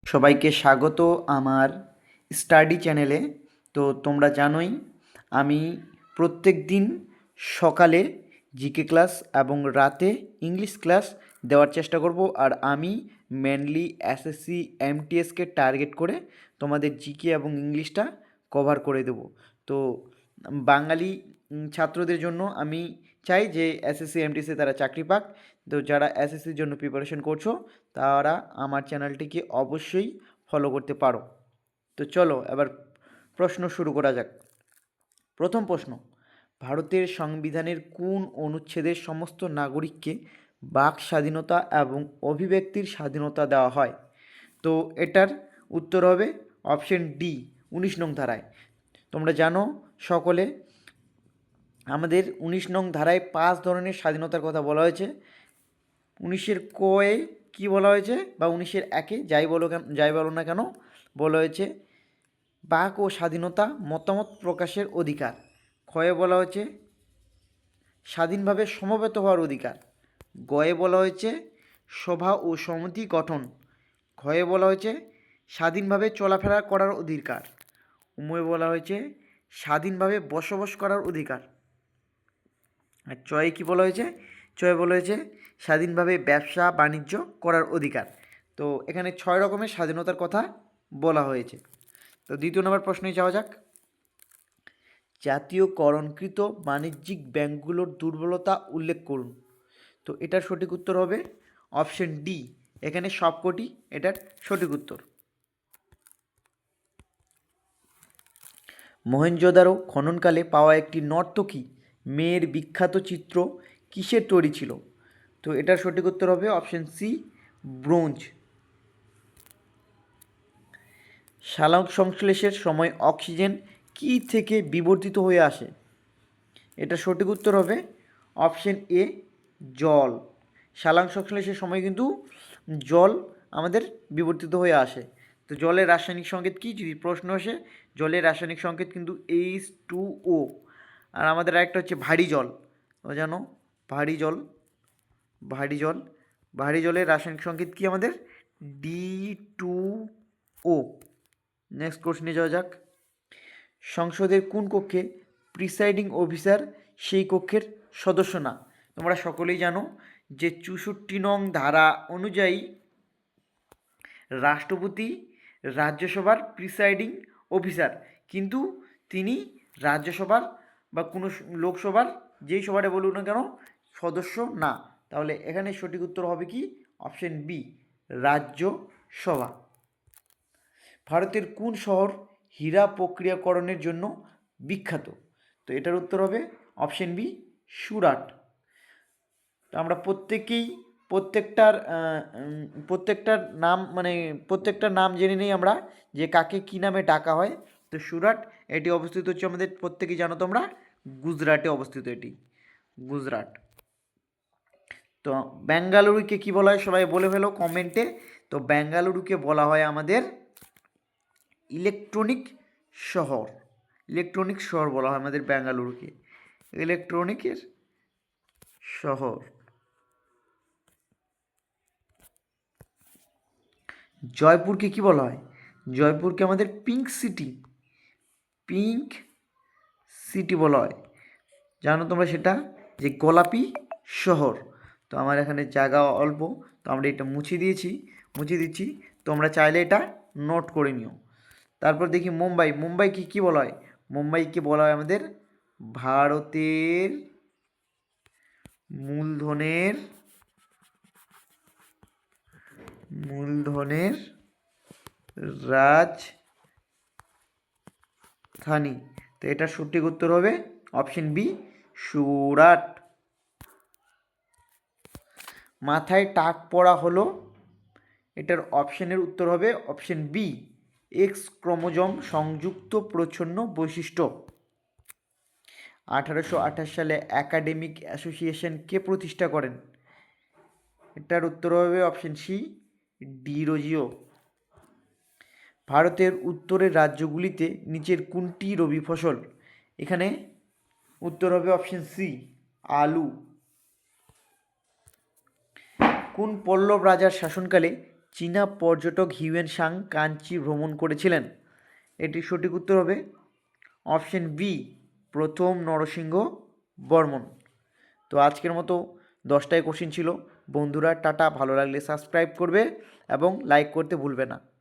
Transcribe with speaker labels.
Speaker 1: সবাইকে স্বাগত আমার স্টাডি চ্যানেলে। তো তোমরা জানোই আমি প্রত্যেক দিন সকালে জিকে ক্লাস এবং রাতে ইংলিশ ক্লাস দেওয়ার চেষ্টা করব। আর আমি মেনলি এসএসসি এমটিএসকে টার্গেট করে তোমাদের জিকে এবং ইংলিশটা কভার করে দেব। তো বাঙালি ছাত্রদের জন্য আমি চাই যে এসএসসি এমটিএসে তারা চাকরি পাক। তো যারা এসএসসির জন্য প্রিপারেশন করছো তারা আমার চ্যানেলটিকে অবশ্যই ফলো করতে পারো। তো চলো এবার প্রশ্ন শুরু করা যাক। প্রথম প্রশ্ন, ভারতের সংবিধানের কোন অনুচ্ছেদের সমস্ত নাগরিককে বাক স্বাধীনতা এবং অভিব্যক্তির স্বাধীনতা দেওয়া হয়? তো এটার উত্তর হবে অপশন ডি, 19 নং ধারায়। তোমরা জানো সকলে আমাদের 19 নং ধারায় 5 ধরনের স্বাধীনতার কথা বলা হয়েছে। 19-এর কয়ে কী বলা হয়েছে, বা 19-এর একে যাই বলো না কেন, বলা হয়েছে বাক ও স্বাধীনতা মতামত প্রকাশের অধিকার। ক্ষয়ে বলা হয়েছে স্বাধীনভাবে সমবেত হওয়ার অধিকার। গয়ে বলা হয়েছে সভা ও সমিতি গঠন। ক্ষয়ে বলা হয়েছে স্বাধীনভাবে চলাফেরা করার অধিকার। উময়ে বলা হয়েছে স্বাধীনভাবে বসবাস করার অধিকার। আর চয়ে কী বলা হয়েছে? চয়ে বলা হয়েছে স্বাধীনভাবে ব্যবসা বাণিজ্য করার অধিকার। তো এখানে 6 রকমের স্বাধীনতার কথা বলা হয়েছে। তো দ্বিতীয় নম্বর প্রশ্নে যাওয়া যাক। জাতীয়করণকৃত বাণিজ্যিক ব্যাংকগুলোর দুর্বলতা উল্লেখ করুন। তো এটার সঠিক উত্তর হবে অপশন ডি, এখানে সবকটি এটার সঠিক উত্তর। মহেঞ্জোদারো খননকালে পাওয়া একটি নর্তকী মেয়ের বিখ্যাত চিত্র কিসের তৈরি ছিল? তো এটার সঠিক উত্তর হবে অপশন সি, ব্রোঞ্জ। সালোক সংশ্লেষের সময় অক্সিজেন কী থেকে বিবর্তিত হয়ে আসে? এটা সঠিক উত্তর হবে অপশন এ, জল। সালোক সংশ্লেষের সময় কিন্তু জল আমাদের বিবর্তিত হয়ে আসে। তো জলের রাসায়নিক সংকেত কী যদি প্রশ্ন আসে, জলের রাসায়নিক সংকেত কিন্তু H2O। আর আমাদের আরেকটা হচ্ছে ভারী জল। তো জানো ভারী জল, ভারী জল, ভারী জলের রাসায়নিক সংকেত কি আমাদের D2O। নেক্সট কোশ্চেনে যাওয়া যাক। সংসদের কোন কক্ষে প্রিসাইডিং অফিসার সেই কক্ষের সদস্য না? তোমরা সকলেই জানো যে 64 নং ধারা অনুযায়ী রাষ্ট্রপতি রাজ্যসভার প্রিসাইডিং অফিসার, কিন্তু তিনি রাজ্যসভার বা কোনো লোকসভার যেই সভাটা বলুন না কেন সদস্য না। তাহলে এখানে সঠিক উত্তর হবে কি অপশন বি, রাজ্যসভা। ভারতের কোন শহর হীরা প্রক্রিয়াকরণের জন্য বিখ্যাত? তো এটার উত্তর হবে অপশন বি, সুরাট। তো আমরা প্রত্যেকেই প্রত্যেকটার নাম জেনে নিই আমরা যে কাকে কী নামে ডাকা হয়। তো সুরাট এটি অবস্থিত হচ্ছে আমাদের প্রত্যেকেই জানো তোমরা গুজরাটে অবস্থিত, এটি গুজরাট। তো বেঙ্গালুরুকে কী বলা হয় সবাই বলে ফেলো কমেন্টে। তো বেঙ্গালুরুকে বলা হয় আমাদের ইলেকট্রনিক শহর। ইলেকট্রনিক শহর বলা হয় আমাদের বেঙ্গালুরুকে, ইলেকট্রনিকের শহর। জয়পুরকে কি বলা হয়? জয়পুরকে আমাদের পিঙ্ক সিটি, পিঙ্ক সিটি বলা হয়। জানো তোমরা সেটা যে গোলাপি শহর। তো আমার এখানে জায়গা অল্প, তো আমরা এটা মুছে দিচ্ছি। তোমরা চাইলে এটা নোট করে নিও। তারপর দেখি মুম্বাই। মুম্বাইকে কী বলা হয়? মুম্বাইকে বলা হয় আমাদের ভারতের মূলধনের রাজধানী। তো এটার সঠিক উত্তর হবে অপশন বি, সুরাট। মাথায় টাক পড়া হলো, এটার অপশনের উত্তর হবে অপশন বি, এক্স ক্রোমোজোম সংযুক্ত প্রচ্ছন্ন বৈশিষ্ট্য। 1828 সালে একাডেমিক অ্যাসোসিয়েশন কে প্রতিষ্ঠা করেন? এটার উত্তর হবে অপশন সি, ডি রোজিও। ভারতের উত্তরের রাজ্যগুলিতে নিচের কোনটি রবি ফসল? এখানে উত্তর হবে অপশন সি, আলু। কোন পল্লব রাজার শাসনকালে চীনা পর্যটক হিউয়েন সাং কাঞ্চি ভ্রমণ করেছিলেন? এটির সঠিক উত্তর হবে অপশন বি, প্রথম নরসিংহ বর্মন। তো আজকের মতো 10টাই কোশ্চিন ছিল। বন্ধুরা টাটা, ভালো লাগলে সাবস্ক্রাইব করবে এবং লাইক করতে ভুলবে না।